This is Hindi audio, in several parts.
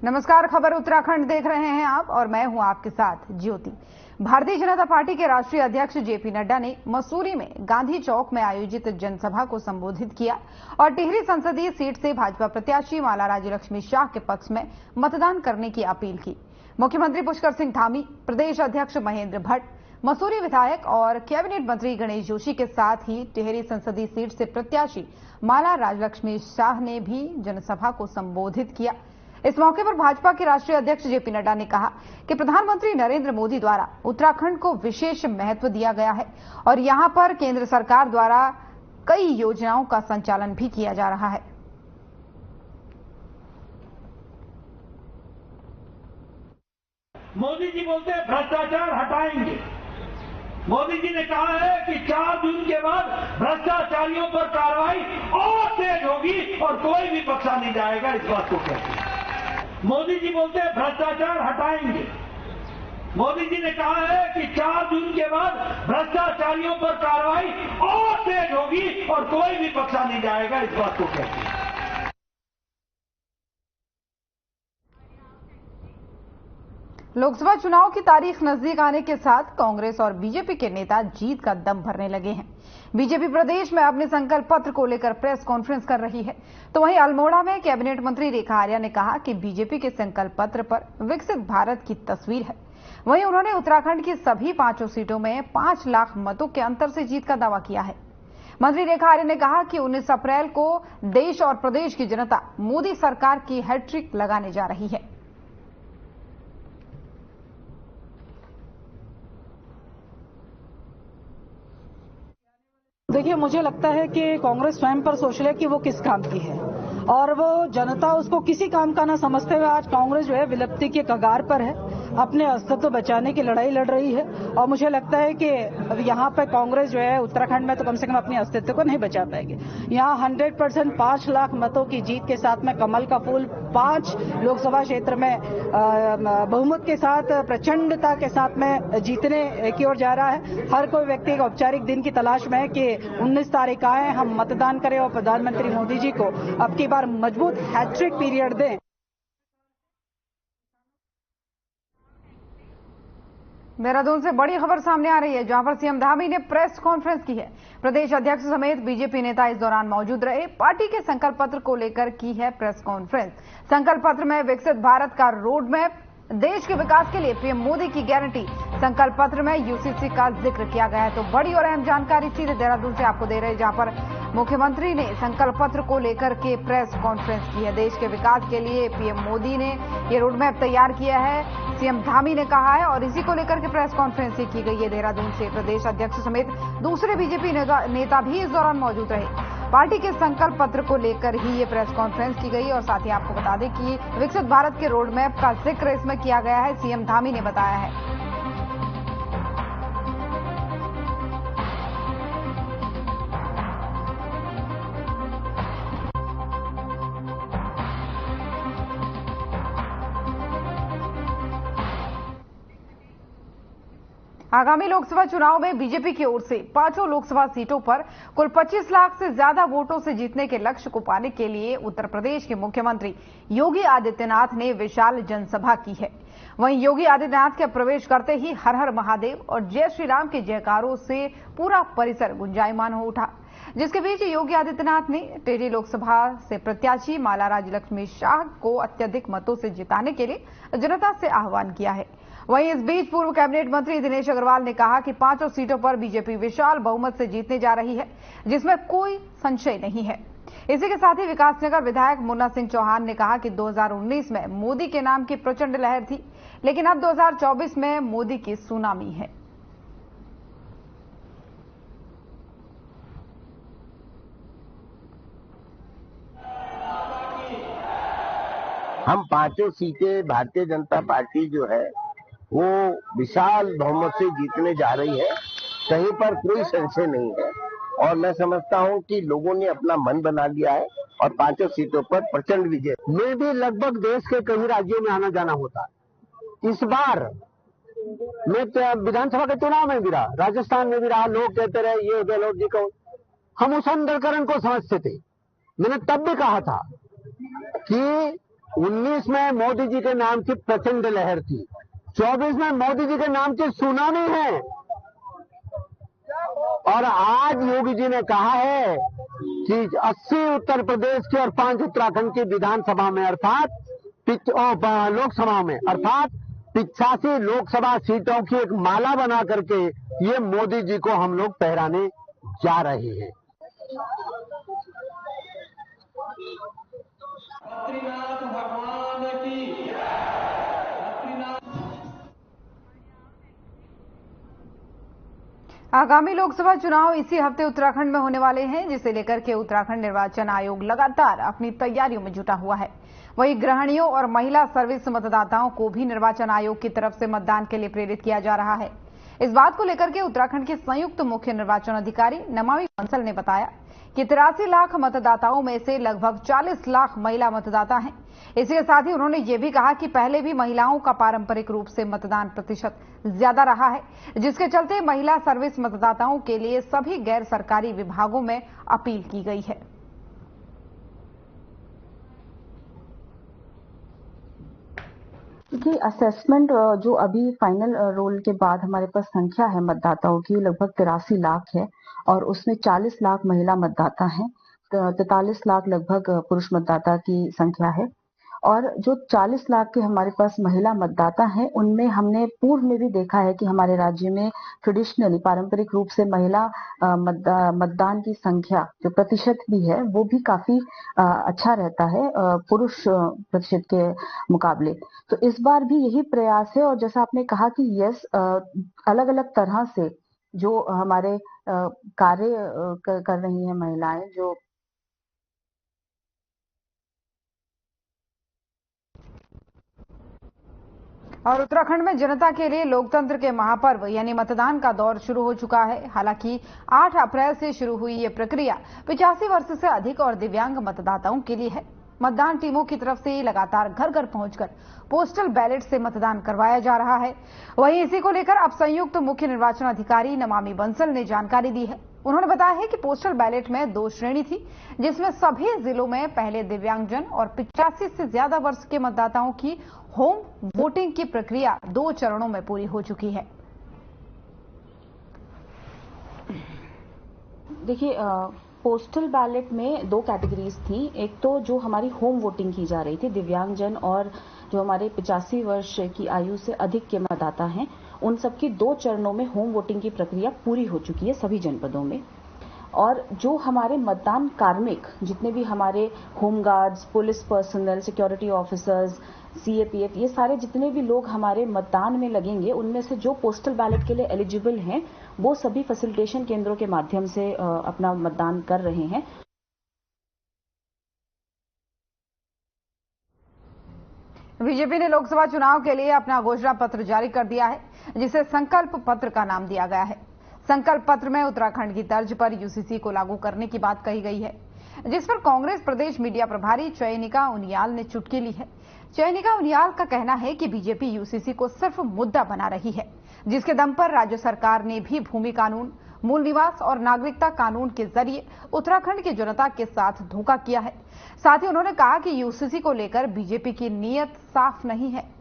नमस्कार, खबर उत्तराखंड देख रहे हैं आप और मैं हूं आपके साथ ज्योति। भारतीय जनता पार्टी के राष्ट्रीय अध्यक्ष जेपी नड्डा ने मसूरी में गांधी चौक में आयोजित जनसभा को संबोधित किया और टिहरी संसदीय सीट से भाजपा प्रत्याशी माला राज्यलक्ष्मी शाह के पक्ष में मतदान करने की अपील की। मुख्यमंत्री पुष्कर सिंह धामी, प्रदेश अध्यक्ष महेंद्र भट्ट, मसूरी विधायक और कैबिनेट मंत्री गणेश जोशी के साथ ही टिहरी संसदीय सीट से प्रत्याशी माला राज्यलक्ष्मी शाह ने भी जनसभा को संबोधित किया। इस मौके पर भाजपा के राष्ट्रीय अध्यक्ष जेपी नड्डा ने कहा कि प्रधानमंत्री नरेंद्र मोदी द्वारा उत्तराखंड को विशेष महत्व दिया गया है और यहां पर केंद्र सरकार द्वारा कई योजनाओं का संचालन भी किया जा रहा है। मोदी जी बोलते हैं भ्रष्टाचार हटाएंगे। मोदी जी ने कहा है कि 4 जून के बाद भ्रष्टाचारियों पर कार्रवाई और तेज होगी और कोई भी बख्शा नहीं जाएगा। इस बात को कहते हैं। मोदी जी बोलते हैं भ्रष्टाचार हटाएंगे। मोदी जी ने कहा है कि 4 जून के बाद भ्रष्टाचारियों पर कार्रवाई और तेज होगी और कोई भी बख्शा नहीं जाएगा। इस बात को कहते हैं। लोकसभा चुनाव की तारीख नजदीक आने के साथ कांग्रेस और बीजेपी के नेता जीत का दम भरने लगे हैं। बीजेपी प्रदेश में अपने संकल्प पत्र को लेकर प्रेस कॉन्फ्रेंस कर रही है, तो वहीं अल्मोड़ा में कैबिनेट मंत्री रेखा आर्या ने कहा कि बीजेपी के संकल्प पत्र पर विकसित भारत की तस्वीर है। वहीं उन्होंने उत्तराखंड की सभी 5 सीटों में 5 लाख मतों के अंतर से जीत का दावा किया है। मंत्री रेखा आर्या ने कहा कि 19 अप्रैल को देश और प्रदेश की जनता मोदी सरकार की हैट्रिक लगाने जा रही है। देखिए, मुझे लगता है कि कांग्रेस स्वयं पर सोच ले कि वो किस काम की है और वो जनता उसको किसी काम का ना समझते हुए आज कांग्रेस जो है विलुप्ति के कगार पर है, अपने अस्तित्व बचाने की लड़ाई लड़ रही है। और मुझे लगता है कि यहाँ पे कांग्रेस जो है उत्तराखंड में तो कम से कम अपने अस्तित्व को नहीं बचा पाएगी। यहाँ 100% 5 लाख मतों की जीत के साथ में कमल का फूल 5 लोकसभा क्षेत्र में बहुमत के साथ प्रचंडता के साथ में जीतने की ओर जा रहा है। हर कोई व्यक्ति एक औपचारिक दिन की तलाश में है कि 19 तारीख आए, हम मतदान करें और प्रधानमंत्री मोदी जी को अब की बार मजबूत हैट्रिक पीरियड दें। देहरादून से बड़ी खबर सामने आ रही है, जहां पर सीएम धामी ने प्रेस कॉन्फ्रेंस की है। प्रदेश अध्यक्ष समेत बीजेपी नेता इस दौरान मौजूद रहे। पार्टी के संकल्प पत्र को लेकर की है प्रेस कॉन्फ्रेंस। संकल्प पत्र में विकसित भारत का रोड मैप, देश के विकास के लिए पीएम मोदी की गारंटी, संकल्प पत्र में यूसीसी का जिक्र किया गया है। तो बड़ी और अहम जानकारी सीधे देहरादून से आपको दे रहे हैं, जहां पर मुख्यमंत्री ने संकल्प पत्र को लेकर के प्रेस कॉन्फ्रेंस की है। देश के विकास के लिए पीएम मोदी ने ये रोड मैप तैयार किया है, सीएम धामी ने कहा है और इसी को लेकर के प्रेस कॉन्फ्रेंस की गई है देहरादून से। प्रदेश अध्यक्ष समेत दूसरे बीजेपी नेता भी इस दौरान मौजूद रहे। पार्टी के संकल्प पत्र को लेकर ही ये प्रेस कॉन्फ्रेंस की गई और साथ ही आपको बता दें कि विकसित भारत के रोड मैप का जिक्र इसमें किया गया है, सीएम धामी ने बताया है। आगामी लोकसभा चुनाव में बीजेपी की ओर से 5 लोकसभा सीटों पर कुल 25 लाख से ज्यादा वोटों से जीतने के लक्ष्य को पाने के लिए उत्तर प्रदेश के मुख्यमंत्री योगी आदित्यनाथ ने विशाल जनसभा की है। वहीं योगी आदित्यनाथ के प्रवेश करते ही हर हर महादेव और जय श्री राम के जयकारों से पूरा परिसर गुंजायमान हो उठा, जिसके बीच योगी आदित्यनाथ ने टिहरी लोकसभा से प्रत्याशी माला राज्यलक्ष्मी शाह को अत्यधिक मतों से जिताने के लिए जनता से आह्वान किया है। वहीं इस बीच पूर्व कैबिनेट मंत्री दिनेश अग्रवाल ने कहा कि 5 सीटों पर बीजेपी विशाल बहुमत से जीतने जा रही है, जिसमें कोई संशय नहीं है। इसी के साथ ही विकासनगर विधायक मुन्ना सिंह चौहान ने कहा कि 2019 में मोदी के नाम की प्रचंड लहर थी, लेकिन अब 2024 में मोदी की सुनामी है। हम 5 सीटें भारतीय जनता पार्टी जो है वो विशाल बहुमत से जीतने जा रही है, कहीं पर कोई संशय नहीं है। और मैं समझता हूं कि लोगों ने अपना मन बना लिया है और 5 सीटों पर प्रचंड विजय में भी लगभग देश के कई राज्यों में आना जाना होता है। इस बार मैं विधानसभा के चुनाव में भी रहा, राजस्थान में भी रहा, लोग कहते रहे ये गहलोत जी को, हम उस आंदोलन को समझते थे। मैंने तब भी कहा था कि 19 में मोदी जी के नाम की प्रचंड लहर थी, 24 में मोदी जी के नाम की सुनामी है, और आज योगी जी ने कहा है कि 80 उत्तर प्रदेश की और 5 उत्तराखंड की विधानसभा में अर्थात लोकसभा में अर्थात 85 लोकसभा सीटों की एक माला बना करके ये मोदी जी को हम लोग पहराने जा रहे हैं। आगामी लोकसभा चुनाव इसी हफ्ते उत्तराखंड में होने वाले हैं, जिसे लेकर के उत्तराखंड निर्वाचन आयोग लगातार अपनी तैयारियों में जुटा हुआ है। वहीं गृहिणियों और महिला सर्विस मतदाताओं को भी निर्वाचन आयोग की तरफ से मतदान के लिए प्रेरित किया जा रहा है। इस बात को लेकर के उत्तराखंड के संयुक्त मुख्य निर्वाचन अधिकारी नमामि बंसल ने बताया कि 83 लाख मतदाताओं में से लगभग 40 लाख महिला मतदाता हैं। इसके साथ ही उन्होंने ये भी कहा कि पहले भी महिलाओं का पारंपरिक रूप से मतदान प्रतिशत ज्यादा रहा है, जिसके चलते महिला सर्विस मतदाताओं के लिए सभी गैर सरकारी विभागों में अपील की गई है। देखिए, असेसमेंट जो अभी फाइनल रोल के बाद हमारे पास संख्या है मतदाताओं की लगभग 83 लाख है, और उसमें 40 लाख महिला मतदाता हैं, 43 लाख लगभग पुरुष मतदाता की संख्या है। और जो 40 लाख के हमारे पास महिला मतदाता हैं, उनमें हमने पूर्व में भी देखा है कि हमारे राज्य में ट्रेडिशनली पारंपरिक रूप से महिला मतदान की संख्या जो प्रतिशत भी है वो भी काफी अच्छा रहता है पुरुष प्रतिशत के मुकाबले। तो इस बार भी यही प्रयास है, और जैसा आपने कहा कि यस, अलग अलग तरह से जो हमारे कार्य कर रही हैं महिलाएं, जो और उत्तराखंड में जनता के लिए लोकतंत्र के महापर्व यानी मतदान का दौर शुरू हो चुका है। हालांकि 8 अप्रैल से शुरू हुई ये प्रक्रिया 85 वर्ष से अधिक और दिव्यांग मतदाताओं के लिए है। मतदान टीमों की तरफ से लगातार घर घर पहुंचकर पोस्टल बैलेट से मतदान करवाया जा रहा है। वहीं इसी को लेकर अब संयुक्त मुख्य निर्वाचन अधिकारी नमामि बंसल ने जानकारी दी है। उन्होंने बताया है कि पोस्टल बैलेट में 2 श्रेणी थी, जिसमें सभी जिलों में पहले दिव्यांगजन और 85 से ज्यादा वर्ष के मतदाताओं की होम वोटिंग की प्रक्रिया 2 चरणों में पूरी हो चुकी है। देखिए, पोस्टल बैलेट में 2 कैटेगरीज थी। एक तो जो हमारी होम वोटिंग की जा रही थी, दिव्यांगजन और जो हमारे 85 वर्ष की आयु से अधिक के मतदाता हैं, उन सबकी 2 चरणों में होम वोटिंग की प्रक्रिया पूरी हो चुकी है सभी जनपदों में। और जो हमारे मतदान कार्मिक, जितने भी हमारे home guards, police personal, security officers, CAPF, ये सारे जितने भी लोग हमारे मतदान में लगेंगे, उनमें से जो पोस्टल बैलेट के लिए एलिजिबल हैं, वो सभी फैसिलिटेशन केंद्रों के माध्यम से अपना मतदान कर रहे हैं। बीजेपी ने लोकसभा चुनाव के लिए अपना घोषणा पत्र जारी कर दिया है, जिसे संकल्प पत्र का नाम दिया गया है। संकल्प पत्र में उत्तराखंड की तर्ज पर यूसीसी को लागू करने की बात कही गई है, जिस पर कांग्रेस प्रदेश मीडिया प्रभारी चयनिका उनियाल ने चुटकी ली है। चयनिका उनियाल का कहना है कि बीजेपी यूसीसी को सिर्फ मुद्दा बना रही है, जिसके दम पर राज्य सरकार ने भी भूमि कानून, मूल निवास और नागरिकता कानून के जरिए उत्तराखंड की जनता के साथ धोखा किया है। साथ ही उन्होंने कहा कि यूसीसी को लेकर बीजेपी की नीयत साफ नहीं है।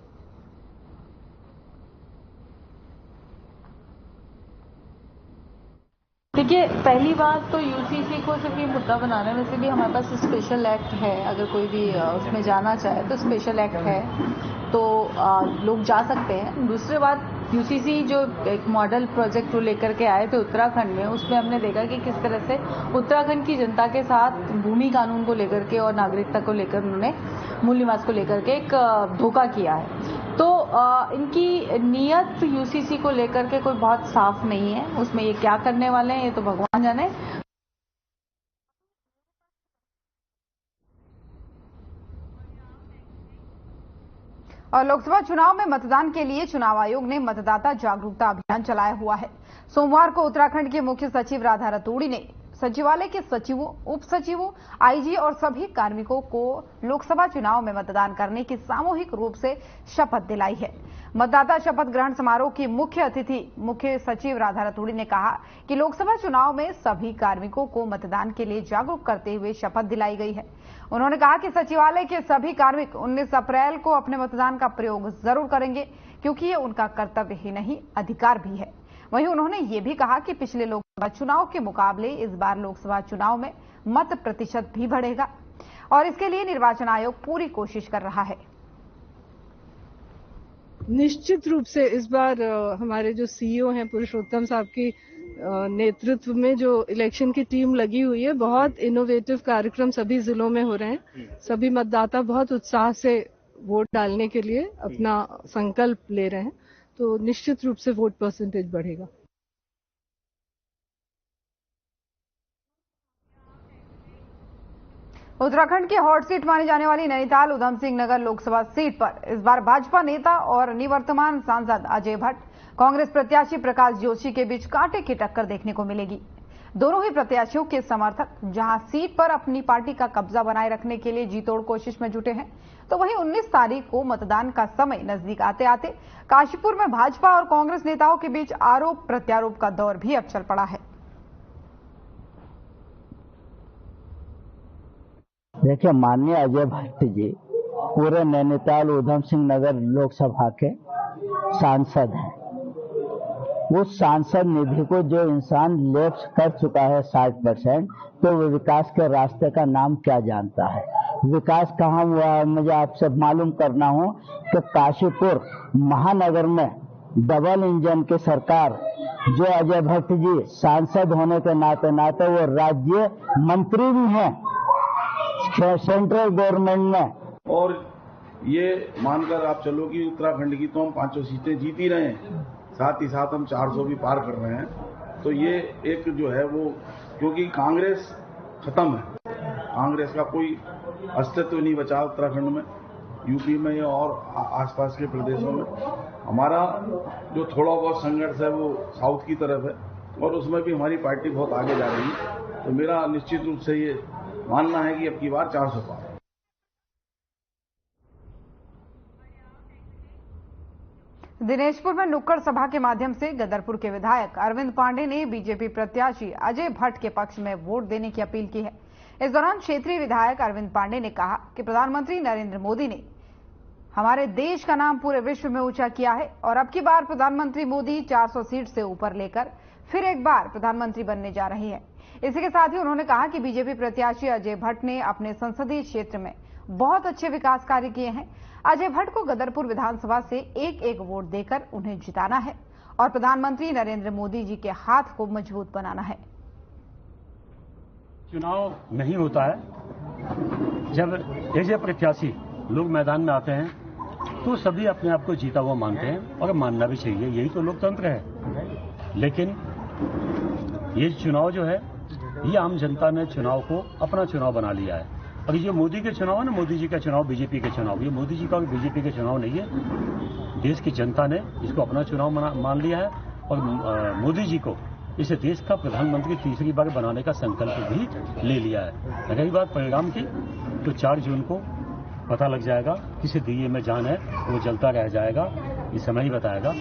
देखिए, पहली बात तो यूसीसी को सिर्फ ये मुद्दा बनाने में से भी हमारे पास स्पेशल एक्ट है। अगर कोई भी उसमें जाना चाहे तो स्पेशल एक्ट है, तो लोग जा सकते हैं। दूसरी बात, यूसीसी जो एक मॉडल प्रोजेक्ट लेकर के आए थे उत्तराखंड में, उसमें हमने देखा कि किस तरह से उत्तराखंड की जनता के साथ भूमि कानून को लेकर के और नागरिकता को लेकर उन्होंने मूल निवास को लेकर के एक धोखा किया है। तो इनकी नीयत यूसीसी को लेकर के कोई बहुत साफ नहीं है। उसमें ये क्या करने वाले हैं ये तो भगवान जाने। और लोकसभा चुनाव में मतदान के लिए चुनाव आयोग ने मतदाता जागरूकता अभियान चलाया हुआ है। सोमवार को उत्तराखंड के मुख्य सचिव राधा रतूड़ी ने सचिवालय के सचिवों, उप सचिवों, आईजी और सभी कार्मिकों को लोकसभा चुनाव में मतदान करने की सामूहिक रूप से शपथ दिलाई है। मतदाता शपथ ग्रहण समारोह की मुख्य अतिथि मुख्य सचिव राधा रतूड़ी ने कहा कि लोकसभा चुनाव में सभी कार्मिकों को मतदान के लिए जागरूक करते हुए शपथ दिलाई गई है। उन्होंने कहा कि सचिवालय के सभी कार्मिक 19 अप्रैल को अपने मतदान का प्रयोग जरूर करेंगे, क्योंकि ये उनका कर्तव्य ही नहीं, अधिकार भी है। वहीं उन्होंने ये भी कहा कि पिछले लोकसभा चुनाव के मुकाबले इस बार लोकसभा चुनाव में मत प्रतिशत भी बढ़ेगा और इसके लिए निर्वाचन आयोग पूरी कोशिश कर रहा है। निश्चित रूप से इस बार हमारे जो सीईओ हैं पुरुषोत्तम साहब की नेतृत्व में जो इलेक्शन की टीम लगी हुई है, बहुत इनोवेटिव कार्यक्रम सभी जिलों में हो रहे हैं। सभी मतदाता बहुत उत्साह से वोट डालने के लिए अपना संकल्प ले रहे हैं, तो निश्चित रूप से वोट परसेंटेज बढ़ेगा। उत्तराखंड की हॉट सीट मानी जाने वाली नैनीताल उधम सिंह नगर लोकसभा सीट पर इस बार भाजपा नेता और निवर्तमान सांसद अजय भट्ट, कांग्रेस प्रत्याशी प्रकाश जोशी के बीच कांटे की टक्कर देखने को मिलेगी। दोनों ही प्रत्याशियों के समर्थक जहां सीट पर अपनी पार्टी का कब्जा बनाए रखने के लिए जीतोड़ कोशिश में जुटे हैं, तो वहीं 19 तारीख को मतदान का समय नजदीक आते आते काशीपुर में भाजपा और कांग्रेस नेताओं के बीच आरोप प्रत्यारोप का दौर भी अब चल पड़ा है। देखिए, माननीय अजय भट्ट जी पूरे नैनीताल उधम सिंह नगर लोकसभा के सांसद हैं। उस सांसद निधि को जो इंसान लैप्स कर चुका है 60%, तो वो विकास के रास्ते का नाम क्या जानता है? विकास कहाँ हुआ है मुझे आपसे मालूम करना हो कि काशीपुर महानगर में डबल इंजन की सरकार, जो अजय भट्ट जी सांसद होने के नाते नाते वो राज्य मंत्री भी हैं सेंट्रल गवर्नमेंट में। और ये मानकर आप चलो कि उत्तराखंड की तो हम 5 सीटें जीत ही रहे हैं, साथ ही साथ हम 400 भी पार कर रहे हैं। तो ये एक जो है वो, क्योंकि कांग्रेस खत्म है, कांग्रेस का कोई अस्तित्व नहीं बचा उत्तराखंड में, यूपी में और आसपास के प्रदेशों में। हमारा जो थोड़ा बहुत संघर्ष है वो साउथ की तरफ है और उसमें भी हमारी पार्टी बहुत आगे जा रही है। तो मेरा निश्चित रूप से ये मानना है कि अब की बार 400 पार। दिनेशपुर में नुक्कड़ सभा के माध्यम से गदरपुर के विधायक अरविंद पांडे ने बीजेपी प्रत्याशी अजय भट्ट के पक्ष में वोट देने की अपील की है। इस दौरान क्षेत्रीय विधायक अरविंद पांडे ने कहा कि प्रधानमंत्री नरेंद्र मोदी ने हमारे देश का नाम पूरे विश्व में ऊंचा किया है और अब की बार प्रधानमंत्री मोदी 400 सीट से ऊपर लेकर फिर एक बार प्रधानमंत्री बनने जा रहे हैं। इसी के साथ ही उन्होंने कहा कि बीजेपी प्रत्याशी अजय भट्ट ने अपने संसदीय क्षेत्र में बहुत अच्छे विकास कार्य किए हैं। अजय भट्ट को गदरपुर विधानसभा से एक वोट देकर उन्हें जिताना है और प्रधानमंत्री नरेंद्र मोदी जी के हाथ को मजबूत बनाना है। चुनाव नहीं होता है जब ऐसे प्रत्याशी लोग मैदान में आते हैं तो सभी अपने आप को जीता हुआ मानते हैं और मानना भी चाहिए, यही तो लोकतंत्र है। लेकिन ये चुनाव जो है, ये आम जनता ने चुनाव को अपना चुनाव बना लिया है। और ये मोदी के चुनाव है ना, मोदी जी का चुनाव, बीजेपी के चुनाव, ये मोदी जी का और बीजेपी के चुनाव नहीं है। देश की जनता ने इसको अपना चुनाव मान लिया है और मोदी जी को इस देश का प्रधानमंत्री तीसरी बार बनाने का संकल्प भी ले लिया है। रही बात परिणाम की, तो 4 जून को पता लग जाएगा। किसी दिए में जान है वो जलता रह जाएगा, ये समय ही बताएगा।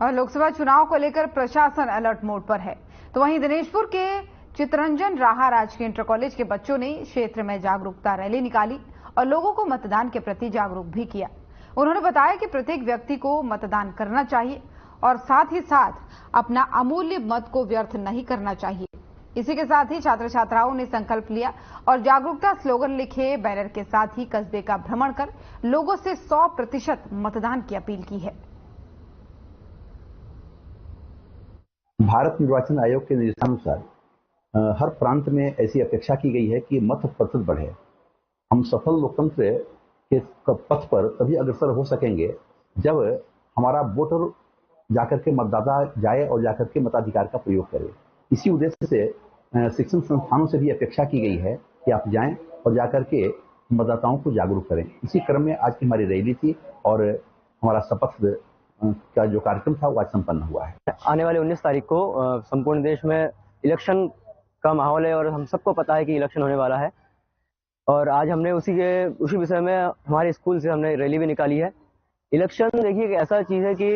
और लोकसभा चुनाव को लेकर प्रशासन अलर्ट मोड पर है। तो वहीं दिनेशपुर के चितरंजन राहा राजकीय इंटर कॉलेज के बच्चों ने क्षेत्र में जागरूकता रैली निकाली और लोगों को मतदान के प्रति जागरूक भी किया। उन्होंने बताया कि प्रत्येक व्यक्ति को मतदान करना चाहिए और साथ ही साथ अपना अमूल्य मत को व्यर्थ नहीं करना चाहिए। इसी के साथ ही छात्र छात्राओं ने संकल्प लिया और जागरूकता स्लोगन लिखे बैनर के साथ ही कस्बे का भ्रमण कर लोगों से 100% मतदान की अपील की है। भारत निर्वाचन आयोग के निर्देशानुसार हर प्रांत में ऐसी अपेक्षा की गई है कि मत प्रतिशत बढ़े। हम सफल लोकतंत्र के पथ पर तभी अग्रसर हो सकेंगे जब हमारा वोटर जाकर के मतदाता जाए और जाकर के मताधिकार का प्रयोग करे। इसी उद्देश्य से शिक्षण संस्थानों से भी अपेक्षा की गई है कि आप जाएं और जाकर के मतदाताओं को जागरूक करें। इसी क्रम में आज की हमारी रैली थी और हमारा शपथ का जो कार्यक्रम था वो आज संपन्न हुआ है। आने वाले 19 तारीख को संपूर्ण देश में इलेक्शन का माहौल है और हम सबको पता है कि इलेक्शन होने वाला है। और आज हमने उसी विषय में हमारे स्कूल से हमने रैली भी निकाली है। इलेक्शन देखिए एक ऐसा चीज है कि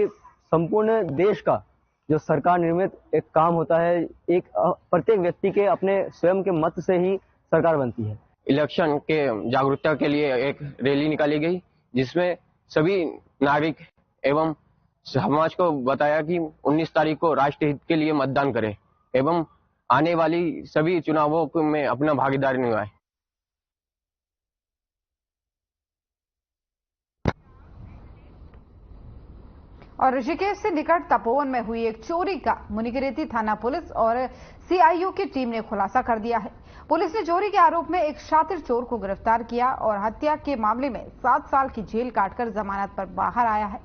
संपूर्ण देश का जो सरकार निर्मित एक काम होता है, एक प्रत्येक व्यक्ति के अपने स्वयं के मत से ही सरकार बनती है। इलेक्शन के जागरूकता के लिए एक रैली निकाली गई, जिसमें सभी नागरिक एवं समाज को बताया कि 19 तारीख को राष्ट्र हित के लिए मतदान करें एवं आने वाली सभी चुनावों में अपना भागीदारी निभाएं। और ऋषिकेश से निकट तपोवन में हुई एक चोरी का मुनिकीरेती थाना पुलिस और सीआईयू की टीम ने खुलासा कर दिया है। पुलिस ने चोरी के आरोप में एक शातिर चोर को गिरफ्तार किया और हत्या के मामले में 7 साल की जेल काटकर जमानत पर बाहर आया है।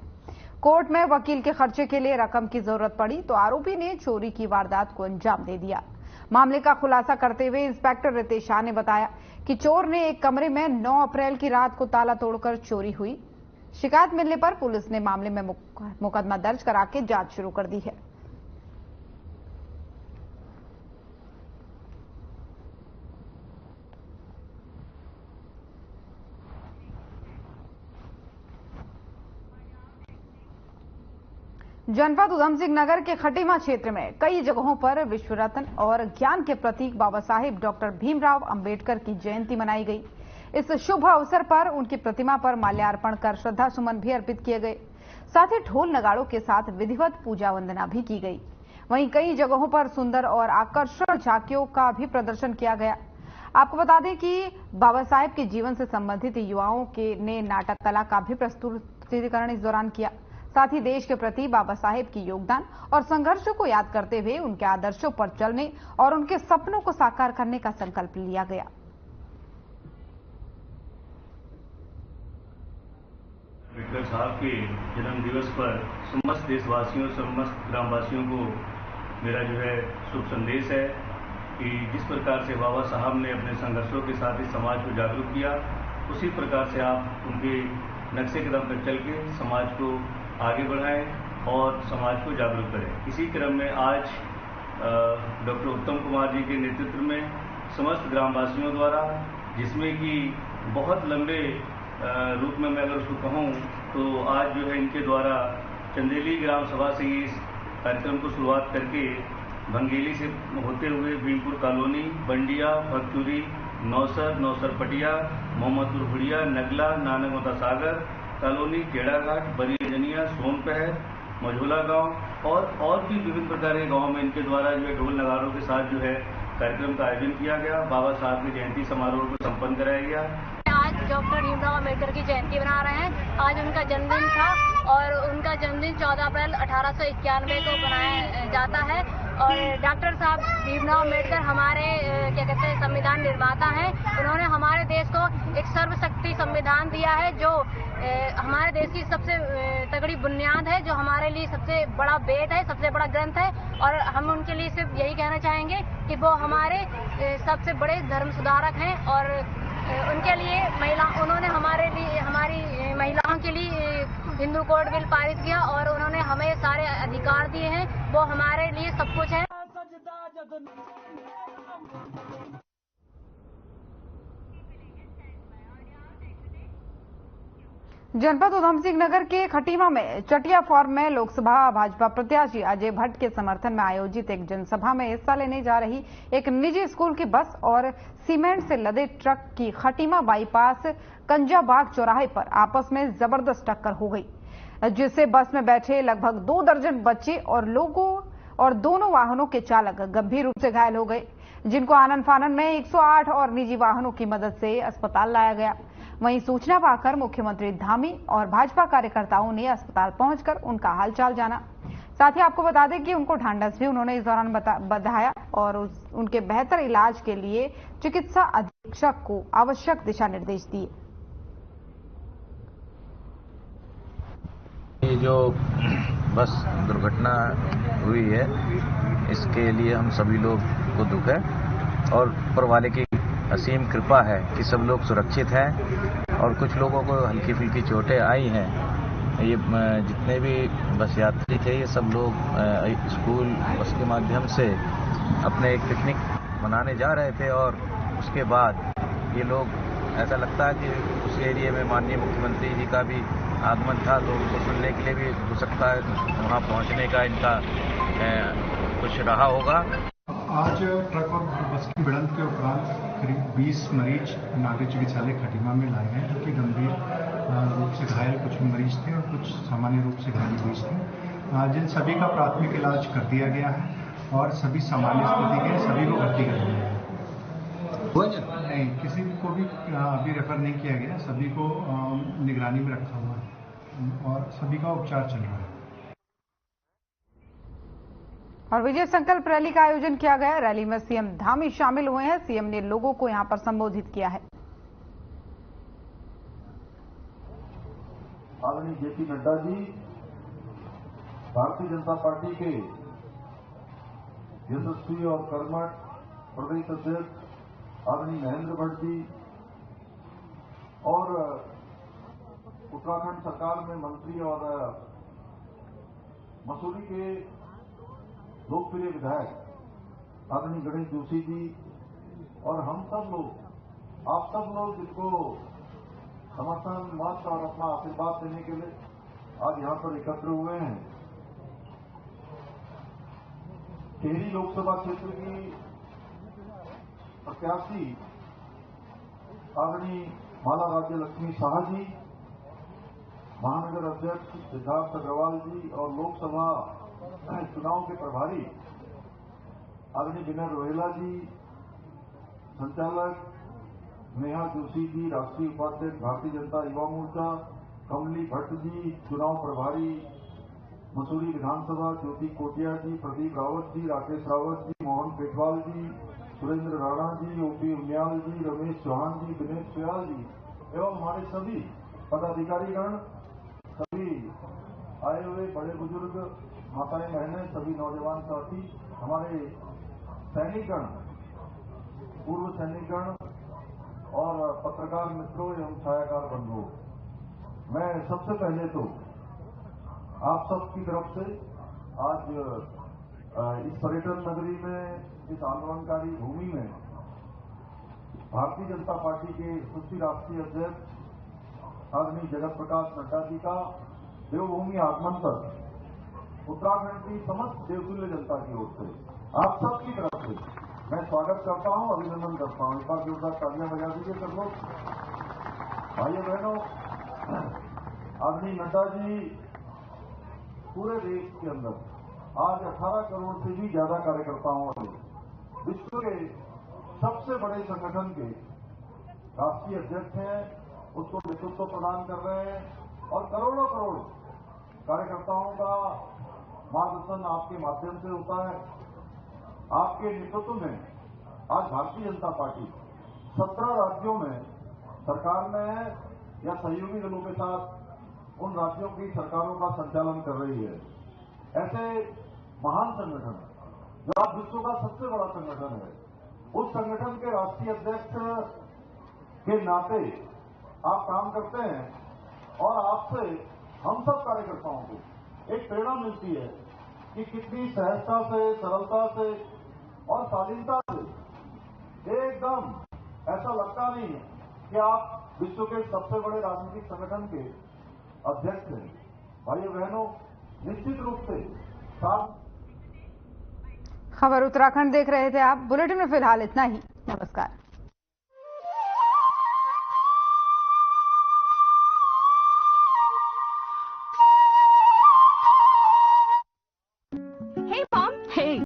कोर्ट में वकील के खर्चे के लिए रकम की जरूरत पड़ी तो आरोपी ने चोरी की वारदात को अंजाम दे दिया। मामले का खुलासा करते हुए इंस्पेक्टर रितेश शाह ने बताया कि चोर ने एक कमरे में 9 अप्रैल की रात को ताला तोड़कर चोरी हुई। शिकायत मिलने पर पुलिस ने मामले में मुकदमा दर्ज करा के जांच शुरू कर दी है। जनपद उधम सिंह नगर के खटीमा क्षेत्र में कई जगहों पर विश्व रत्न और ज्ञान के प्रतीक बाबा साहेब डॉक्टर भीमराव अंबेडकर की जयंती मनाई गई। इस शुभ अवसर पर उनकी प्रतिमा पर माल्यार्पण कर श्रद्धा सुमन भी अर्पित किए गए। साथ ही ढोल नगाड़ों के साथ विधिवत पूजा वंदना भी की गई। वहीं कई जगहों पर सुंदर और आकर्षक झांकियों का भी प्रदर्शन किया गया। आपको बता दें कि बाबा साहेब के जीवन से संबंधित युवाओं ने नाटक कला का भी प्रस्तुतिकरण इस दौरान किया। साथ ही देश के प्रति बाबा साहेब की योगदान और संघर्षों को याद करते हुए उनके आदर्शों पर चलने और उनके सपनों को साकार करने का संकल्प लिया गया। अंबेडकर साहब के जन्म दिवस पर समस्त देशवासियों, समस्त ग्रामवासियों को मेरा शुभ संदेश है कि जिस प्रकार से बाबा साहब ने अपने संघर्षों के साथ ही समाज को जागरूक किया, उसी प्रकार से आप उनके नक्शे कदम पर चल के समाज को आगे बढ़ाएं और समाज को जागरूक करें। इसी क्रम में आज डॉक्टर उत्तम कुमार जी के नेतृत्व में समस्त ग्रामवासियों द्वारा, जिसमें कि बहुत लंबे रूप में मैं अगर उसको कहूँ तो आज इनके द्वारा चंदेली ग्राम सभा से इस कार्यक्रम को शुरुआत करके भंगेली से होते हुए भीमपुर कॉलोनी, बंडिया, भगचूरी, नौसर पटिया, मोहम्मदपुर हुड़िया, नगला, नानकमता सागर कॉलोनी, केड़ाघाट, बरियजनिया, सोनपहर, मझोला गांव और भी विभिन्न प्रकार के गांवों में इनके द्वारा ढोल नगारों के साथ कार्यक्रम का आयोजन किया गया। बाबा साहब की जयंती समारोह को संपन्न कराया गया। आज डॉक्टर भीमराव अम्बेडकर की जयंती मना रहे हैं। आज उनका जन्मदिन था और उनका जन्मदिन 14 अप्रैल 1891 को मनाया जाता है। और डॉक्टर साहब भीमराव अम्बेडकर हमारे संविधान निर्माता हैं। उन्होंने हमारे देश को एक सर्वशक्ति संविधान दिया है, जो हमारे देश की सबसे तगड़ी बुनियाद है, जो हमारे लिए सबसे बड़ा वेद है, सबसे बड़ा ग्रंथ है। और हम उनके लिए सिर्फ यही कहना चाहेंगे कि वो हमारे सबसे बड़े धर्म सुधारक हैं। और उनके लिए उन्होंने हमारे लिए, हमारी महिलाओं के लिए हिंदू कोड बिल पारित किया और उन्होंने हमें सारे अधिकार दिए हैं। वो हमारे लिए सब कुछ है। जनपद उधम सिंह नगर के खटीमा में चटिया फार्म में लोकसभा भाजपा प्रत्याशी अजय भट्ट के समर्थन में आयोजित एक जनसभा में हिस्सा लेने जा रही एक निजी स्कूल की बस और सीमेंट से लदे ट्रक की खटीमा बाईपास कंजाबाग चौराहे पर आपस में जबरदस्त टक्कर हो गई, जिससे बस में बैठे लगभग 2 दर्जन बच्चे और लोगों और दोनों वाहनों के चालक गंभीर रूप से घायल हो गए, जिनको आनन फानन में 108 और निजी वाहनों की मदद से अस्पताल लाया गया। वहीं सूचना पाकर मुख्यमंत्री धामी और भाजपा कार्यकर्ताओं ने अस्पताल पहुंचकर उनका हालचाल जाना। साथ ही आपको बता दें कि उनको ढांढस भी उन्होंने इस दौरान बधाया और उनके बेहतर इलाज के लिए चिकित्सा अधीक्षक को आवश्यक दिशा निर्देश दिए। ये जो बस दुर्घटना हुई है, इसके लिए हम सभी लोग को दुख है और ऊपर वाले की असीम कृपा है कि सब लोग सुरक्षित हैं और कुछ लोगों को हल्की फुल्की चोटें आई हैं, ये जितने भी बस यात्री थे ये सब लोग स्कूल बस के माध्यम से अपने एक पिकनिक मनाने जा रहे थे और उसके बाद ये लोग ऐसा लगता है कि उस एरिया में माननीय मुख्यमंत्री जी का भी आगमन था, तो उनको सुनने के लिए भी हो सकता है वहाँ पहुँचने का इनका कुछ रहा होगा। आज ट्रक और बस की भिड़ंत के उपरांत करीब 20 मरीज नागरिक चिकित्सालय खटीमा में लाए गए, जो कि गंभीर रूप से घायल कुछ मरीज थे और कुछ सामान्य रूप से घायल मरीज थे, जिन सभी का प्राथमिक इलाज कर दिया गया है और सभी सामान्य स्थिति के सभी को भर्ती कर दिया गया है। नहीं, किसी को भी अभी रेफर नहीं किया गया, सभी को निगरानी में रखा हुआ है और सभी का उपचार चल रहा है। और विजय संकल्प रैली का आयोजन किया गया। रैली में सीएम धामी शामिल हुए हैं। सीएम ने लोगों को यहां पर संबोधित किया है। आदरणीय जेपी नड्डा जी, भारतीय जनता पार्टी के यशस्वी और कर्मठ प्रदेश अध्यक्ष आदरणीय महेंद्र भट्ट जी और उत्तराखंड सरकार में मंत्री और मसूरी के लोकप्रिय विधायक आदरणीय गणेश जोशी जी और हम सब लोग, आप सब लोग जिनको समर्थन मत और अपना आशीर्वाद देने के लिए आज यहां पर एकत्र हुए हैं। टिहरी लोकसभा क्षेत्र की प्रत्याशी आदरणीय माला राज्य लक्ष्मी शाह जी, महानगर अध्यक्ष सिद्धार्थ अग्रवाल जी और लोकसभा चुनाव के प्रभारी आदरणीय विनय रोहेला जी, संचालक नेहा जोशी जी, राष्ट्रीय उपाध्यक्ष भारतीय जनता युवा मोर्चा कमली भट्ट जी, चुनाव प्रभारी मसूरी विधानसभा ज्योति कोटिया जी, प्रदीप रावत जी, राकेश रावत जी, मोहन पेटवाल जी, सुरेंद्र राणा जी, ओपी उनियाल जी, रमेश चौहान जी, दिनेश सुयाल जी एवं हमारे सभी पदाधिकारीगण, सभी आए हुए बड़े बुजुर्ग, माताएं बहनें, सभी नौजवान साथी, हमारे सैनिकगण, पूर्व सैनिकगण और पत्रकार मित्रों एवं छायाकार बंधुओं, मैं सबसे पहले तो आप सबकी तरफ से आज इस पर्यटन नगरी में, इस आंदोलनकारी भूमि में भारतीय जनता पार्टी के सुश्री राष्ट्रीय अध्यक्ष आदरणीय जगत प्रकाश नड्डा जी का देवभूमि आगमन पर उत्तराखंड की समस्त देवतुल्य जनता की ओर से आप सबकी तरफ से मैं स्वागत करता हूं, अभिनंदन करता हूं। एक बार जोरदार तालियां बजा दीजिए सब लोग। भाइयों बहनों, आदरणीय नड्डा जी पूरे देश के अंदर आज 18 करोड़ से भी ज्यादा कार्यकर्ताओं वाले विश्व के सबसे बड़े संगठन के राष्ट्रीय अध्यक्ष हैं, उसको नेतृत्व प्रदान कर रहे हैं और करोड़ों करोड़ कार्यकर्ताओं का मार्गदर्शन आपके माध्यम से होता है। आपके नेतृत्व में आज भारतीय जनता पार्टी 17 राज्यों में सरकार में है या सहयोगी दलों के साथ उन राज्यों की सरकारों का संचालन कर रही है। ऐसे महान संगठन जो आज विश्व का सबसे बड़ा संगठन है, उस संगठन के राष्ट्रीय अध्यक्ष के नाते आप काम करते हैं और आपसे हम सब कार्यकर्ताओं को एक प्रेरणा मिलती है कि कितनी सहजता से, सरलता से और शालीनता से एकदम ऐसा लगता नहीं है कि आप विश्व के सबसे बड़े राजनीतिक संगठन के अध्यक्ष हैं। भाइयों बहनों, निश्चित रूप से खबर उत्तराखंड देख रहे थे आप। बुलेटिन में फिलहाल इतना ही। नमस्कार।